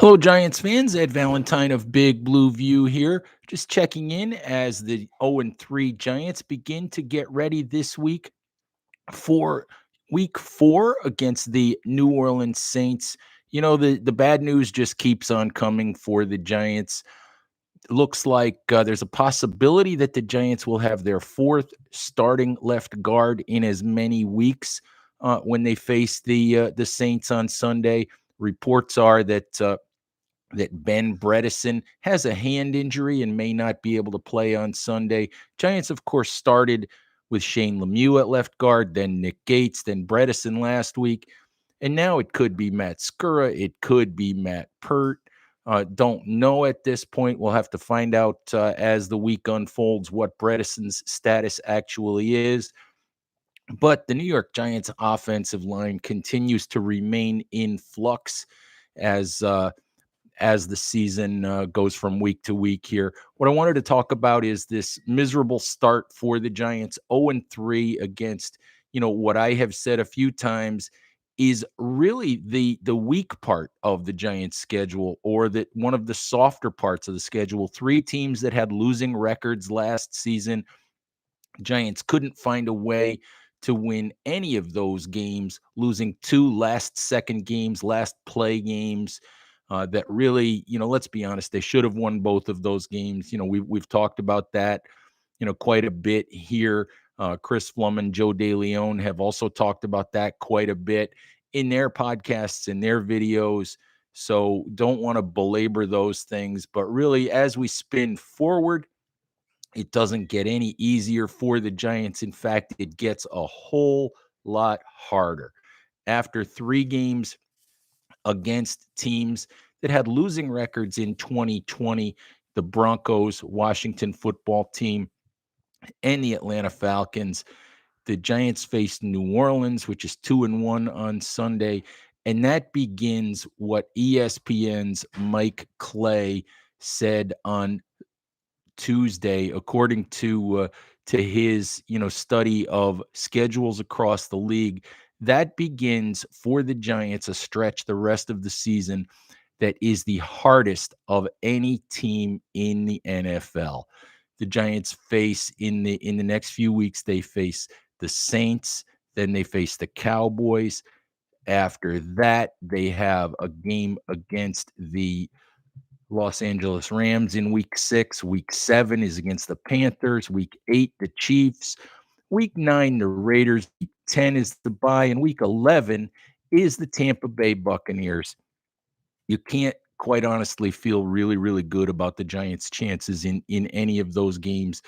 Hello, Giants fans. Ed Valentine of Big Blue View here. Just checking in as the 0-3 Giants begin to get ready this week for week 4 against the New Orleans Saints. The bad news just keeps on coming for the Giants. It looks like there's a possibility that the Giants will have their fourth starting left guard in as many weeks when they face the Saints on Sunday. Reports are that Ben Bredesen has a hand injury and may not be able to play on Sunday. Giants, of course, started with Shane Lemieux at left guard, then Nick Gates, then Bredesen last week. And now it could be Matt Skura. It could be Matt Pert. Don't know at this point. We'll have to find out as the week unfolds what Bredesen's status actually is. But the New York Giants offensive line continues to remain in flux as the season goes from week to week here. What I wanted to talk about is this miserable start for the Giants, 0-3 against, what I have said a few times is really the weak part of the Giants schedule, or that one of the softer parts of the schedule. Three teams that had losing records last season. Giants couldn't find a way to win any of those games, losing two last second games, last play games that really, let's be honest, they should have won both of those games. We've talked about that, quite a bit here. Chris Flum and Joe DeLeon have also talked about that quite a bit in their podcasts and their videos. So don't want to belabor those things, but really, as we spin forward, it doesn't get any easier for the Giants. In fact, it gets a whole lot harder. After 3 games against teams that had losing records in 2020, the Broncos, Washington football team, and the Atlanta Falcons, the Giants faced New Orleans, which is 2-1 on Sunday. And that begins what ESPN's Mike Clay said on Tuesday, according to his study of schedules across the league. That begins for the Giants a stretch the rest of the season that is the hardest of any team in the NFL. The Giants face in the next few weeks, they face the Saints, then they face the Cowboys. After that, they have a game against the Los Angeles Rams in week 6. Week 7 is against the Panthers. Week 8, the Chiefs. Week 9, the Raiders. Week 10 is the bye. And week 11 is the Tampa Bay Buccaneers. You can't quite honestly feel really, really good about the Giants' chances in any of those games.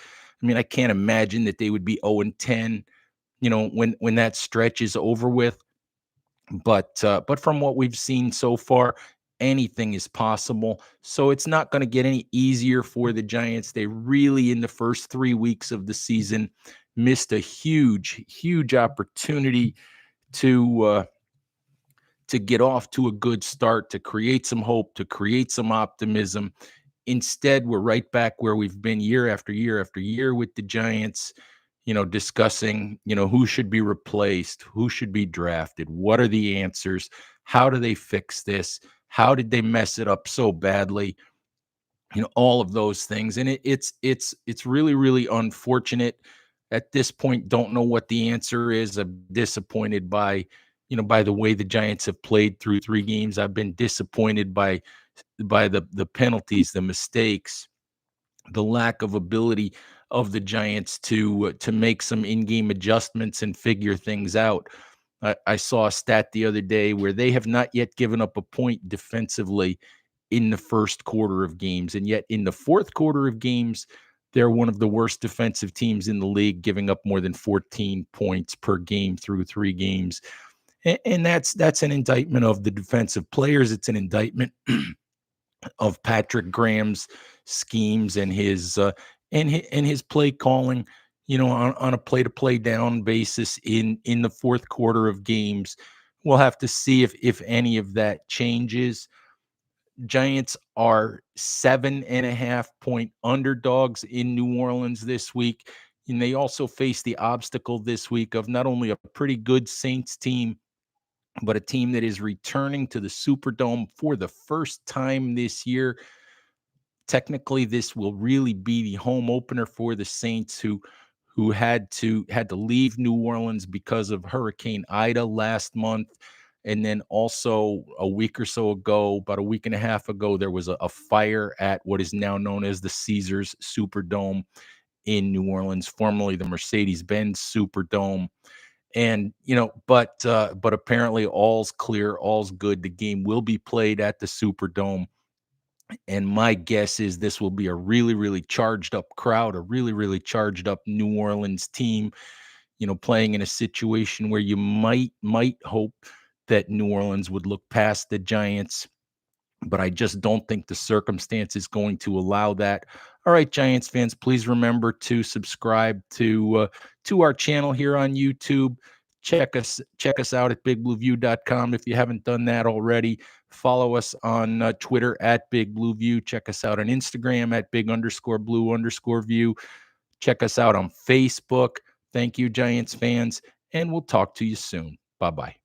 I mean, I can't imagine that they would be 0-10, when that stretch is over with. But from what we've seen so far, anything is possible. So it's not going to get any easier for the Giants. They really, in the first 3 weeks of the season, missed a huge, huge opportunity to get off to a good start, to create some hope, to create some optimism. Instead, we're right back where we've been year after year after year with the Giants, discussing, who should be replaced, who should be drafted, what are the answers, how do they fix this, how did they mess it up so badly, all of those things. And it's really, really unfortunate at this point. Don't know what the answer is. I'm disappointed by the way the Giants have played through 3 games. I've been disappointed by the penalties, the mistakes, the lack of ability of the Giants to make some in-game adjustments and figure things out. I saw a stat the other day where they have not yet given up a point defensively in the first quarter of games, and yet in the fourth quarter of games, they're one of the worst defensive teams in the league, giving up more than 14 points per game through 3 games. And that's an indictment of the defensive players. It's an indictment of Patrick Graham's schemes and his play calling, on a play-to-play down basis in the fourth quarter of games. We'll have to see if any of that changes. Giants are 7.5-point underdogs in New Orleans this week. And they also face the obstacle this week of not only a pretty good Saints team, but a team that is returning to the Superdome for the first time this year. Technically, this will really be the home opener for the Saints, who had to leave New Orleans because of Hurricane Ida last month. And then also a week or so ago, about a week and a half ago, there was a fire at what is now known as the Caesars Superdome in New Orleans, formerly the Mercedes-Benz Superdome. And but apparently all's clear, all's good. The game will be played at the Superdome, and my guess is this will be a really, really charged up crowd, a really, really charged up New Orleans team, playing in a situation where you might hope that New Orleans would look past the Giants, but I just don't think the circumstance is going to allow that. All right, Giants fans, please remember to subscribe to our channel here on YouTube. Check us out at bigblueview.com if you haven't done that already. Follow us on Twitter at Big Blue View. Check us out on Instagram at big_blue_view. Check us out on Facebook. Thank you, Giants fans, and we'll talk to you soon. Bye bye.